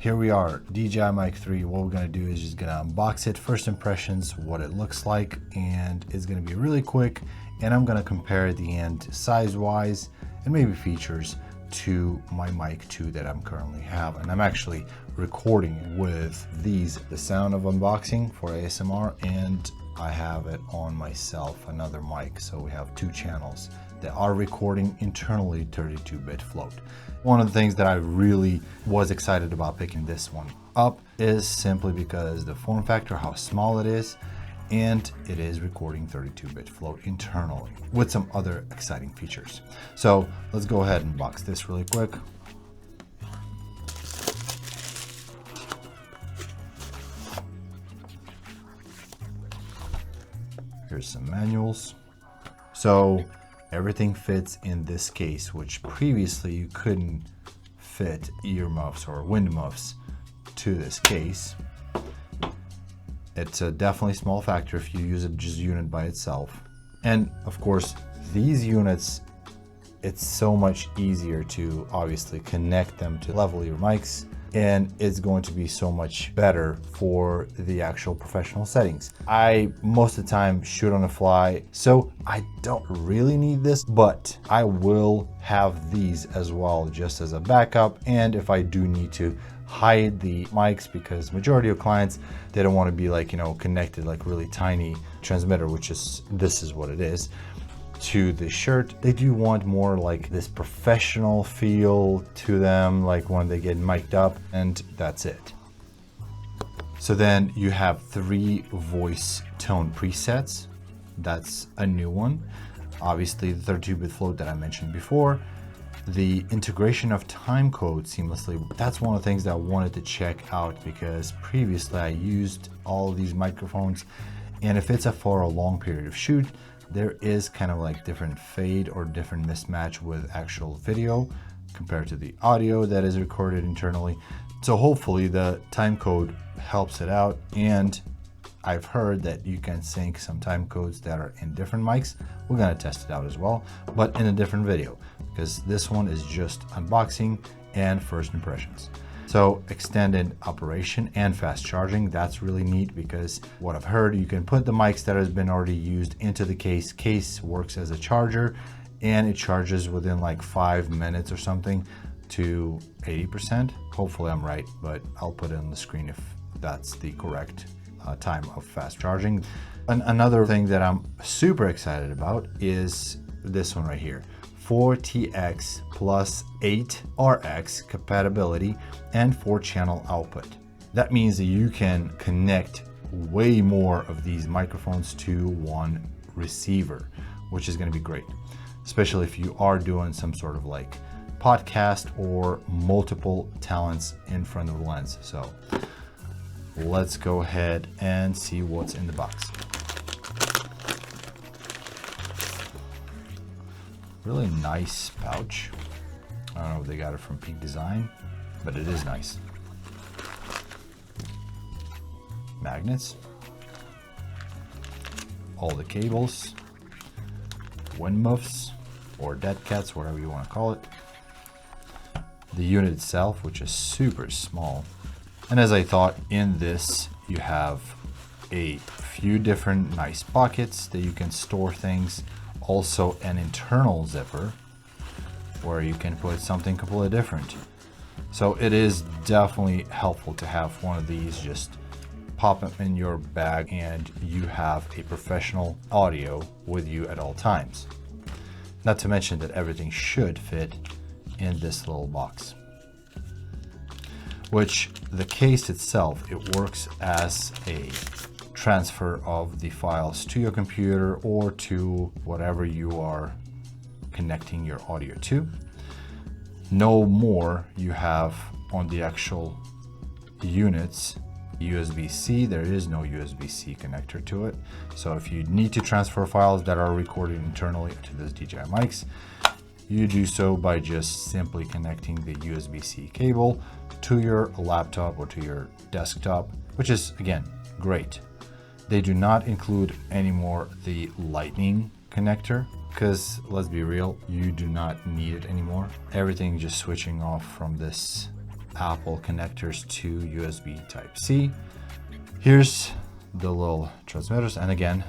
here we are, DJI Mic 3. What we're gonna do is just gonna unbox it, first impressions, what it looks like, and it's gonna be really quick. And I'm gonna compare at the end size-wise and maybe features to my Mic 2 that I'm currently have. And I'm actually recording with these, the sound of unboxing for ASMR, and I have it on myself, another mic. So we have two channels that are recording internally 32-bit float. One of the things that I really was excited about picking this one up is simply because the form factor, how small it is, and it is recording 32-bit float internally with some other exciting features. So let's go ahead and box this really quick. Here's some manuals. So everything fits in this case, which previously you couldn't fit earmuffs or wind muffs to this case. It's a definitely small factor if you use it just unit by itself. And of course, these units, it's so much easier to obviously connect them to lavalier mics, and it's going to be so much better for the actual professional settings. I most of the time shoot on the fly, so I don't really need this, but I will have these as well just as a backup. And if I do need to hide the mics, because majority of clients, they don't want to be like, you know, connected like really tiny transmitter, which is, this is what it is, to the shirt. They do want more like this professional feel to them, like when they get mic'd up, and that's it. So then you have 3 voice tone presets. That's a new one. Obviously the 32-bit float that I mentioned before. The integration of time code seamlessly, that's one of the things that I wanted to check out, because previously I used all of these microphones, and if it's for a long period of shoot, there is kind of like different fade or different mismatch with actual video compared to the audio that is recorded internally. So hopefully the time code helps it out, and I've heard that you can sync some time codes that are in different mics. We're gonna test it out as well, but in a different video, because this one is just unboxing and first impressions. So extended operation and fast charging, that's really neat, because what I've heard, you can put the mics that has been already used into the case. Case works as a charger, and it charges within like 5 minutes or something to 80%. Hopefully I'm right, but I'll put it on the screen if that's the correct time of fast charging. Another thing that I'm super excited about is this one right here. 4TX plus 8RX compatibility and 4-channel output. That means that you can connect way more of these microphones to one receiver, which is going to be great, especially if you are doing some sort of like podcast or multiple talents in front of the lens. So let's go ahead and see what's in the box. Really nice pouch. I don't know if they got it from Peak Design, but it is nice. Magnets, all the cables, wind muffs or dead cats, whatever you want to call it. The unit itself, which is super small. And as I thought, in this you have a few different nice pockets that you can store things. Also an internal zipper where you can put something completely different. So it is definitely helpful to have one of these, just pop them in your bag and you have a professional audio with you at all times. Not to mention that everything should fit in this little box, which the case itself, it works as a transfer of the files to your computer or to whatever you are connecting your audio to. No more you have on the actual units USB-C. There is no USB-C connector to it. So if you need to transfer files that are recorded internally to this DJI mics, you do so by just simply connecting the USB-C cable to your laptop or to your desktop, which is again great. They do not include anymore the lightning connector, because let's be real, you do not need it anymore. Everything just switching off from this Apple connectors to USB Type-C. Here's the little transmitters, and again,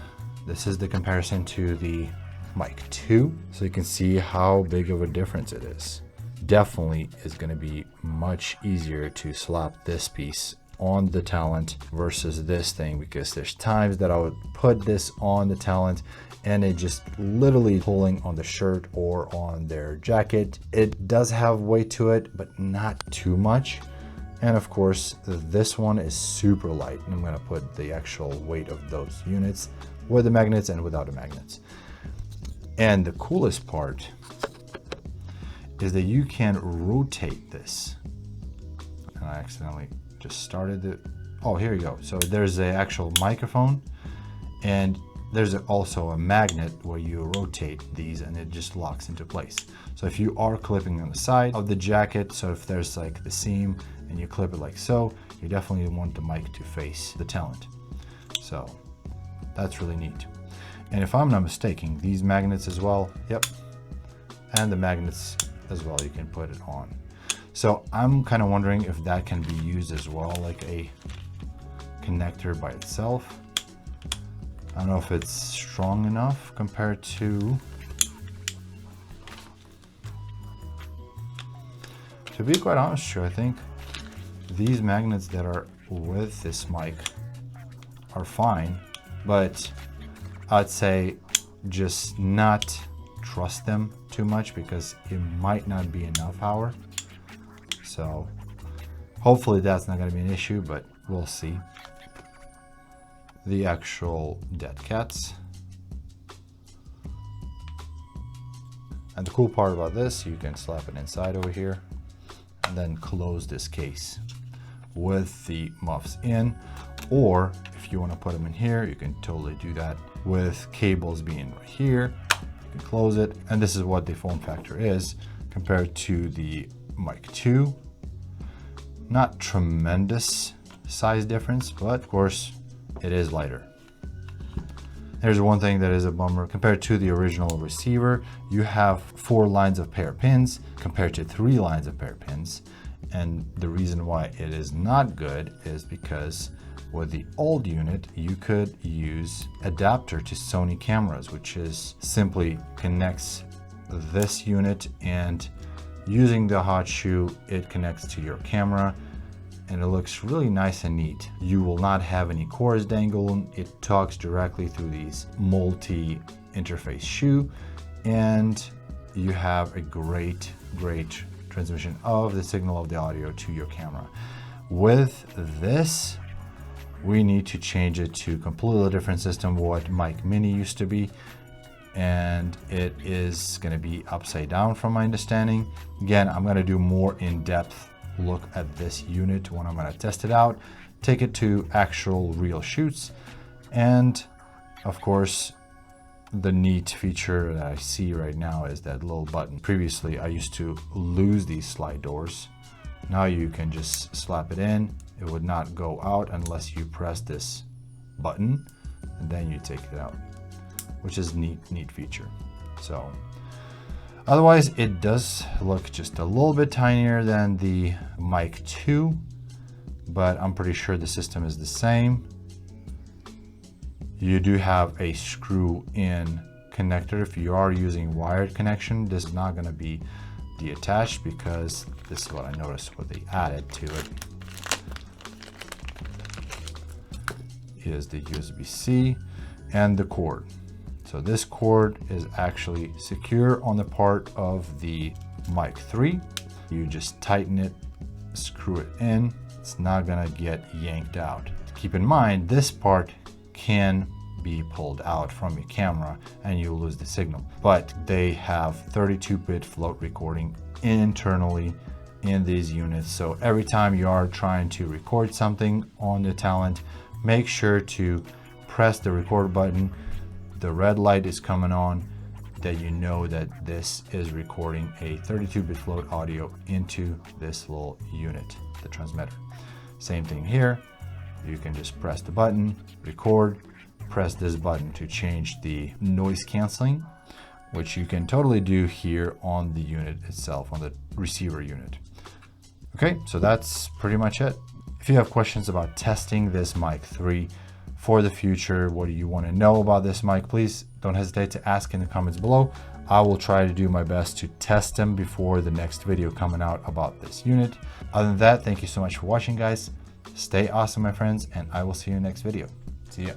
this is the comparison to the Mic 2, so you can see how big of a difference it is. Definitely is going to be much easier to slap this piece on the talent versus this thing, because there's times that I would put this on the talent and it just literally pulling on the shirt or on their jacket. It does have weight to it, but not too much. And of course, this one is super light. I'm going to put the actual weight of those units with the magnets and without the magnets. And the coolest part is that you can rotate this. And I accidentally just started it. Oh, here you go. So there's an actual microphone, and there's also a magnet where you rotate these and it just locks into place. So if you are clipping on the side of the jacket, so if there's like the seam and you clip it like so, you definitely want the mic to face the talent. So that's really neat. And if I'm not mistaken, these magnets as well, yep, and the magnets as well, you can put it on. So I'm kind of wondering if that can be used as well, like a connector by itself. I don't know if it's strong enough compared to be quite honest with you, I think these magnets that are with this mic are fine, but I'd say just not trust them too much because it might not be enough power. So hopefully that's not going to be an issue, but we'll see. The actual dead cats. And the cool part about this, you can slap it inside over here and then close this case with the muffs in, or if you want to put them in here, you can totally do that with cables being right here. You can close it, and this is what the form factor is compared to the Mic 2. Not tremendous size difference, but of course it is lighter. There's one thing that is a bummer. Compared to the original receiver, you have 4 lines of pair pins compared to 3 lines of pair pins. And the reason why it is not good is because with the old unit, you could use adapter to Sony cameras, which is simply connects this unit, and using the hot shoe, it connects to your camera. And it looks really nice and neat. You will not have any cords dangling. It talks directly through these multi-interface shoe, and you have a great transmission of the signal of the audio to your camera. With this, we need to change it to a completely different system, what Mic Mini used to be, and it is going to be upside down from my understanding. Again, I'm going to do more in-depth look at this unit when I'm going to test it out, take it to actual real shoots. And of course, the neat feature that I see right now is that little button. Previously, I used to lose these slide doors. Now you can just slap it in. It would not go out unless you press this button, and then you take it out, which is neat feature. So otherwise, it does look just a little bit tinier than the Mic 2, but I'm pretty sure the system is the same. You do have a screw-in connector. If you are using wired connection, this is not going to be detached, because this is what I noticed what they added to it. Is the USB-C and the cord. So this cord is actually secure on the part of the Mic 3. You just tighten it, screw it in. It's not gonna get yanked out. Keep in mind, this part can be pulled out from your camera and you lose the signal. But they have 32-bit float recording internally in these units. So every time you are trying to record something on the talent, make sure to press the record button. The red light is coming on, that you know that this is recording a 32-bit float audio into this little unit, the transmitter. Same thing here. You can just press the button, record, press this button to change the noise canceling, which you can totally do here on the unit itself, on the receiver unit. Okay, so that's pretty much it. If you have questions about testing this Mic 3 for the future, what do you want to know about this mic, please don't hesitate to ask in the comments below. I will try to do my best to test them before the next video coming out about this unit. Other than that, thank you so much for watching, guys. Stay awesome, my friends, and I will see you in the next video. See ya.